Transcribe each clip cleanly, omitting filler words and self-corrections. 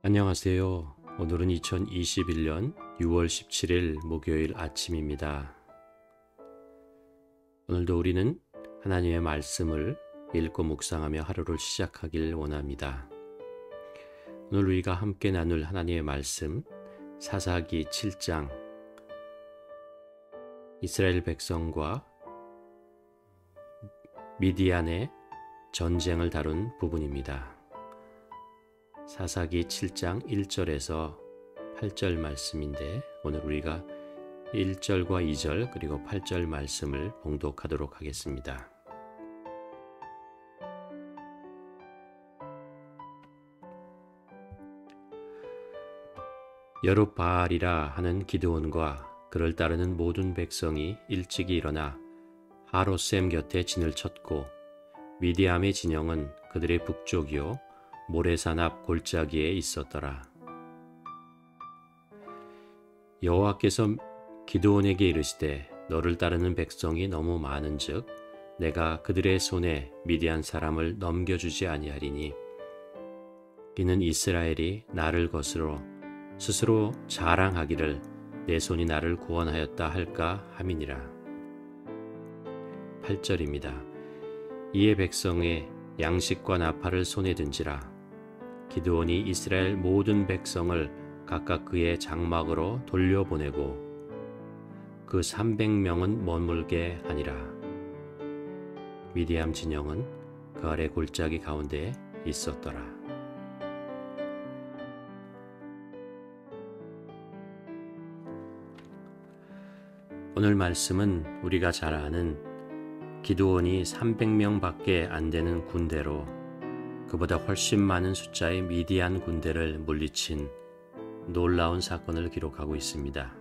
안녕하세요. 오늘은 2021년 6월 17일 목요일 아침입니다. 오늘도 우리는 하나님의 말씀을 읽고 묵상하며 하루를 시작하길 원합니다. 오늘 우리가 함께 나눌 하나님의 말씀 사사기 7장 이스라엘 백성과 미디안의 전쟁을 다룬 부분입니다. 사사기 7장 1절에서 8절 말씀인데 오늘 우리가 1절과 2절 그리고 8절 말씀을 봉독하도록 하겠습니다. 여룹바알이라 하는 기드온과 그를 따르는 모든 백성이 일찍이 일어나 하롯셈 곁에 진을 쳤고 미디암의 진영은 그들의 북쪽이요 모래산 앞 골짜기에 있었더라. 여호와께서 기드온에게 이르시되 너를 따르는 백성이 너무 많은즉 내가 그들의 손에 미디안 사람을 넘겨주지 아니하리니 이는 이스라엘이 나를 거스러 스스로 자랑하기를 내 손이 나를 구원하였다 할까 함이니라. 8절입니다. 이에 백성의 양식과 나팔을 손에 든지라 기드온이 이스라엘 모든 백성을 각각 그의 장막으로 돌려보내고 그 300명은 머물게 하니라. 미디암 진영은 그 아래 골짜기 가운데 있었더라. 오늘 말씀은 우리가 잘 아는 기드온이 300명 밖에 안 되는 군대로 그보다 훨씬 많은 숫자의 미디안 군대를 물리친 놀라운 사건을 기록하고 있습니다.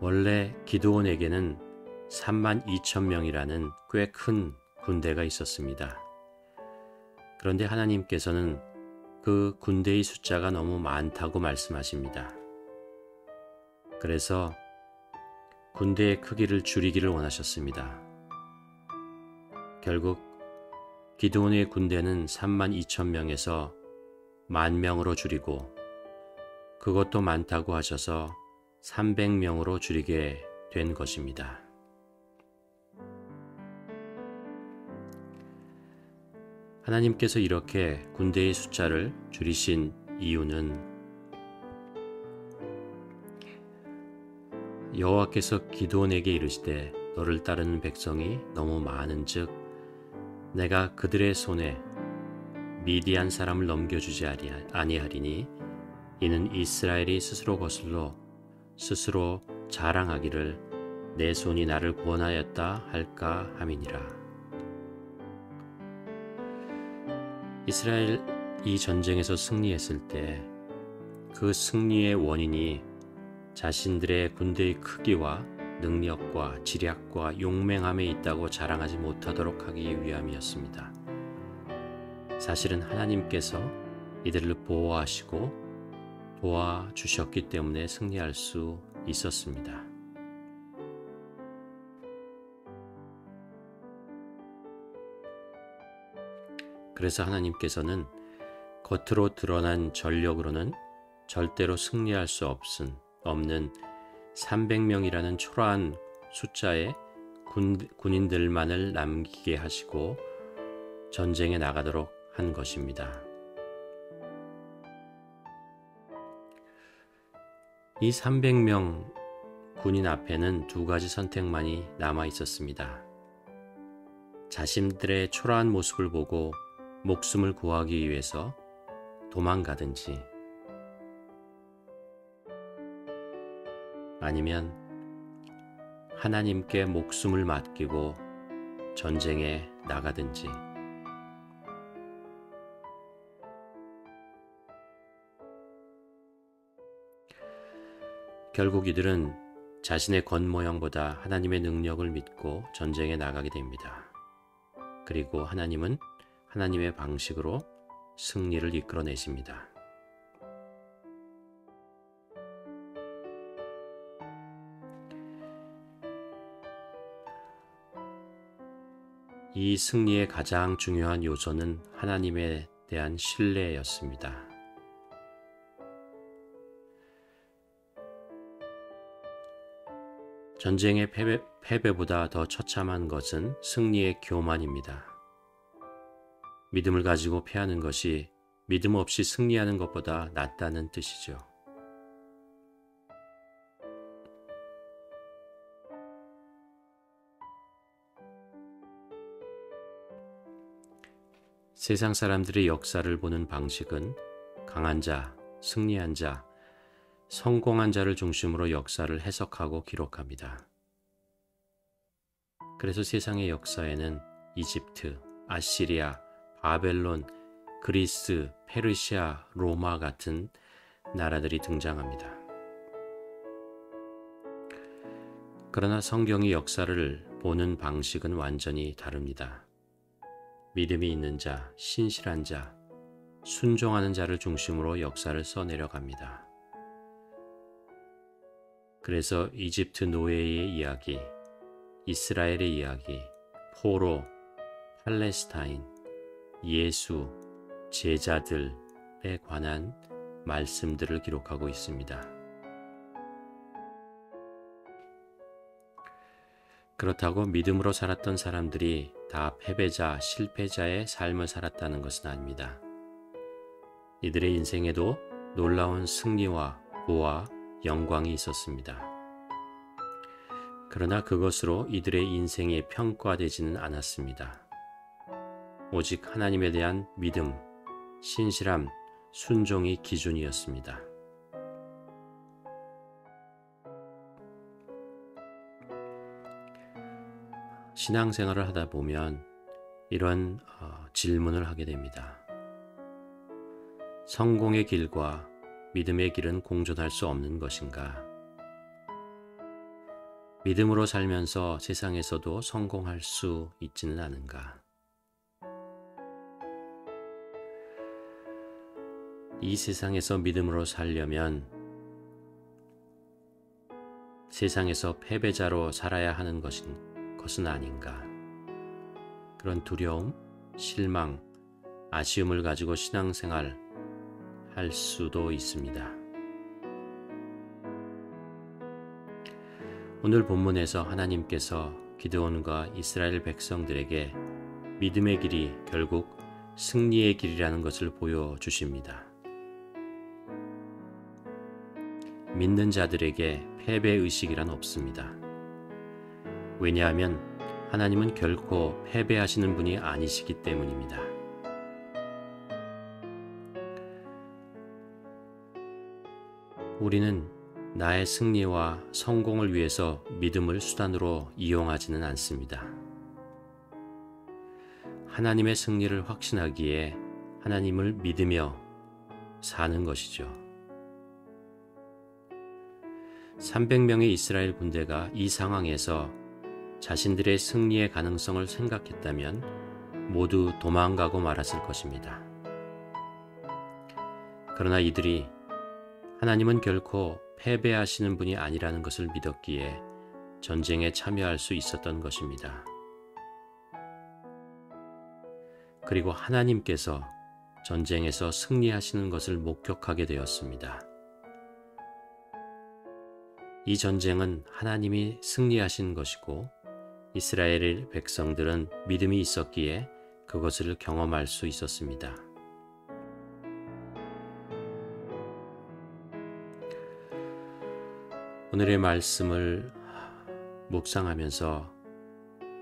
원래 기드온에게는 32,000명이라는 꽤 큰 군대가 있었습니다. 그런데 하나님께서는 그 군대의 숫자가 너무 많다고 말씀하십니다. 그래서 군대의 크기를 줄이기를 원하셨습니다. 결국 기드온의 군대는 32,000명에서 10,000명으로 줄이고 그것도 많다고 하셔서 300명으로 줄이게 된 것입니다. 하나님께서 이렇게 군대의 숫자를 줄이신 이유는 여호와께서 기드온에게 이르시되 너를 따르는 백성이 너무 많은즉 내가 그들의 손에 미디안 사람을 넘겨주지 아니하리니 이는 이스라엘이 스스로 거슬러 스스로 자랑하기를 내 손이 나를 구원하였다 할까 함이니라. 이스라엘이 전쟁에서 승리했을 때 그 승리의 원인이 자신들의 군대의 크기와 능력과 지략과 용맹함에 있다고 자랑하지 못하도록 하기 위함이었습니다. 사실은 하나님께서 이들을 보호하시고 도와주셨기 때문에 승리할 수 있었습니다. 그래서 하나님께서는 겉으로 드러난 전력으로는 절대로 승리할 수 없는 300명이라는 초라한 숫자의 군인들만을 남기게 하시고 전쟁에 나가도록 한 것입니다. 이 300명 군인 앞에는 두 가지 선택만이 남아 있었습니다. 자신들의 초라한 모습을 보고 목숨을 구하기 위해서 도망가든지 아니면 하나님께 목숨을 맡기고 전쟁에 나가든지 결국 이들은 자신의 겉모형보다 하나님의 능력을 믿고 전쟁에 나가게 됩니다. 그리고 하나님은 하나님의 방식으로 승리를 이끌어내십니다. 이 승리의 가장 중요한 요소는 하나님에 대한 신뢰였습니다. 전쟁의 패배보다 더 처참한 것은 승리의 교만입니다. 믿음을 가지고 패하는 것이 믿음 없이 승리하는 것보다 낫다는 뜻이죠. 세상 사람들의 역사를 보는 방식은 강한 자, 승리한 자, 성공한 자를 중심으로 역사를 해석하고 기록합니다. 그래서 세상의 역사에는 이집트, 아시리아, 바벨론, 그리스, 페르시아, 로마 같은 나라들이 등장합니다. 그러나 성경이 역사를 보는 방식은 완전히 다릅니다. 믿음이 있는 자, 신실한 자, 순종하는 자를 중심으로 역사를 써내려갑니다. 그래서 이집트 노예의 이야기, 이스라엘의 이야기, 포로, 팔레스타인, 예수, 제자들에 관한 말씀들을 기록하고 있습니다. 그렇다고 믿음으로 살았던 사람들이 다 패배자, 실패자의 삶을 살았다는 것은 아닙니다. 이들의 인생에도 놀라운 승리와 부와 영광이 있었습니다. 그러나 그것으로 이들의 인생이 평가되지는 않았습니다. 오직 하나님에 대한 믿음, 신실함, 순종이 기준이었습니다. 신앙생활을 하다 보면 이런 질문을 하게 됩니다. 성공의 길과 믿음의 길은 공존할 수 없는 것인가? 믿음으로 살면서 세상에서도 성공할 수 있지는 않은가? 이 세상에서 믿음으로 살려면 세상에서 패배자로 살아야 하는 것은 아닌가? 그런 두려움, 실망, 아쉬움을 가지고 신앙생활 할 수도 있습니다. 오늘 본문에서 하나님께서 기드온과 이스라엘 백성들에게 믿음의 길이 결국 승리의 길이라는 것을 보여주십니다. 믿는 자들에게 패배의식이란 없습니다. 왜냐하면 하나님은 결코 패배하시는 분이 아니시기 때문입니다. 우리는 나의 승리와 성공을 위해서 믿음을 수단으로 이용하지는 않습니다. 하나님의 승리를 확신하기에 하나님을 믿으며 사는 것이죠. 300명의 이스라엘 군대가 이 상황에서 자신들의 승리의 가능성을 생각했다면 모두 도망가고 말았을 것입니다. 그러나 이들이 하나님은 결코 패배하시는 분이 아니라는 것을 믿었기에 전쟁에 참여할 수 있었던 것입니다. 그리고 하나님께서 전쟁에서 승리하시는 것을 목격하게 되었습니다. 이 전쟁은 하나님이 승리하신 것이고 이스라엘의 백성들은 믿음이 있었기에 그것을 경험할 수 있었습니다. 오늘의 말씀을 묵상하면서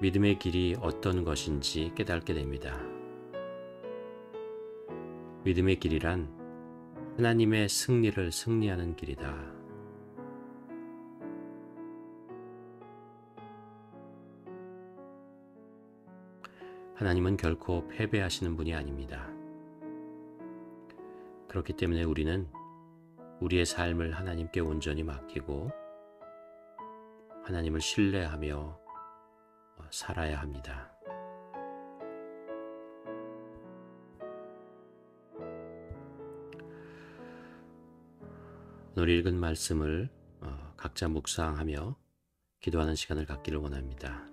믿음의 길이 어떤 것인지 깨닫게 됩니다. 믿음의 길이란 하나님의 승리를 승리하는 길이다. 하나님은 결코 패배하시는 분이 아닙니다. 그렇기 때문에 우리는 우리의 삶을 하나님께 온전히 맡기고 하나님을 신뢰하며 살아야 합니다. 오늘 읽은 말씀을 각자 묵상하며 기도하는 시간을 갖기를 원합니다.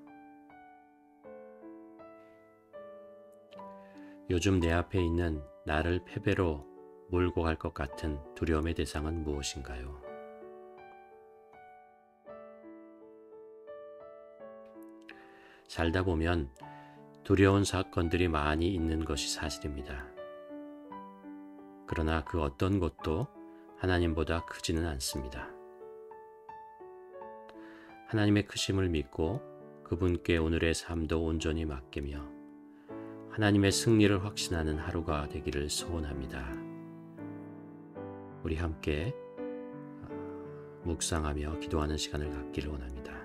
요즘 내 앞에 있는 나를 패배로 몰고 갈 것 같은 두려움의 대상은 무엇인가요? 살다 보면 두려운 사건들이 많이 있는 것이 사실입니다. 그러나 그 어떤 것도 하나님보다 크지는 않습니다. 하나님의 크심을 믿고 그분께 오늘의 삶도 온전히 맡기며 하나님의 승리를 확신하는 하루가 되기를 소원합니다. 우리 함께 묵상하며 기도하는 시간을 갖기를 원합니다.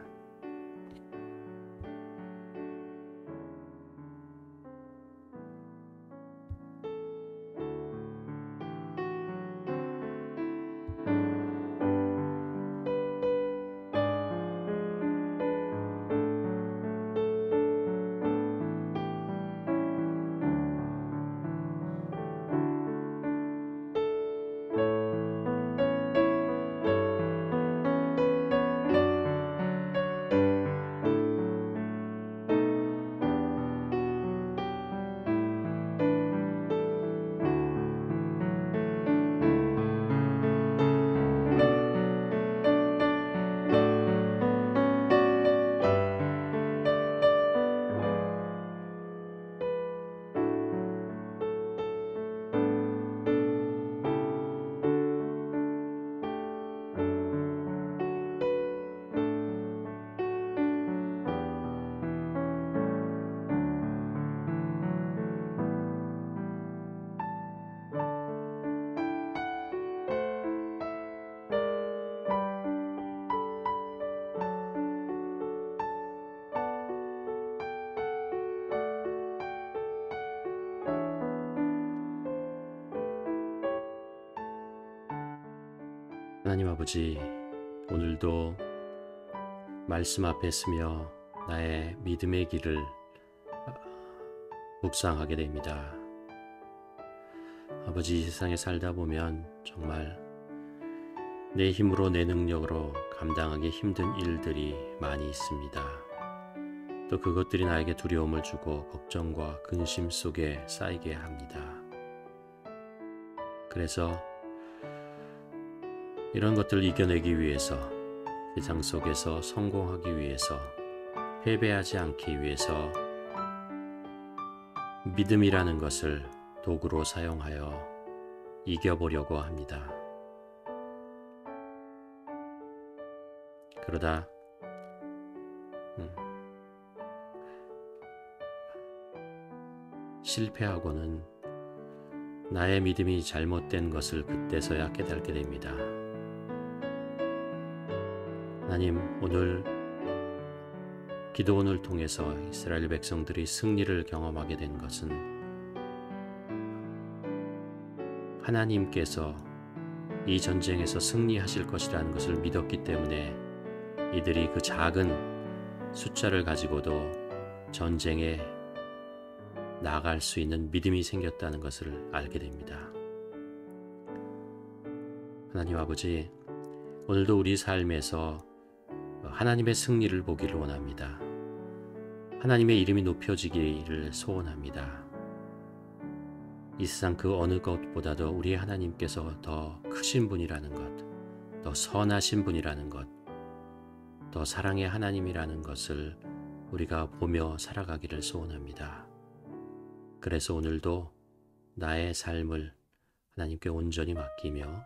하나님 아버지, 오늘도 말씀 앞에 서며 나의 믿음의 길을 묵상하게 됩니다. 아버지, 이 세상에 살다 보면 정말 내 힘으로 내 능력으로 감당하기 힘든 일들이 많이 있습니다. 또 그것들이 나에게 두려움을 주고 걱정과 근심 속에 쌓이게 합니다. 그래서 이런 것들을 이겨내기 위해서, 세상 속에서 성공하기 위해서, 패배하지 않기 위해서 믿음이라는 것을 도구로 사용하여 이겨보려고 합니다. 그러다 실패하고는 나의 믿음이 잘못된 것을 그때서야 깨닫게 됩니다. 하나님, 오늘 기도원을 통해서 이스라엘 백성들이 승리를 경험하게 된 것은 하나님께서 이 전쟁에서 승리하실 것이라는 것을 믿었기 때문에 이들이 그 작은 숫자를 가지고도 전쟁에 나아갈 수 있는 믿음이 생겼다는 것을 알게 됩니다. 하나님 아버지, 오늘도 우리 삶에서 하나님의 승리를 보기를 원합니다. 하나님의 이름이 높여지기를 소원합니다. 이 세상 그 어느 것보다도 우리 하나님께서 더 크신 분이라는 것, 더 선하신 분이라는 것, 더 사랑의 하나님이라는 것을 우리가 보며 살아가기를 소원합니다. 그래서 오늘도 나의 삶을 하나님께 온전히 맡기며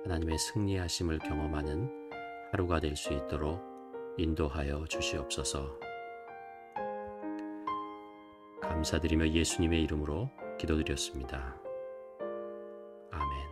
하나님의 승리하심을 경험하는 하루가 될 수 있도록 인도하여 주시옵소서. 감사드리며 예수님의 이름으로 기도드렸습니다. 아멘.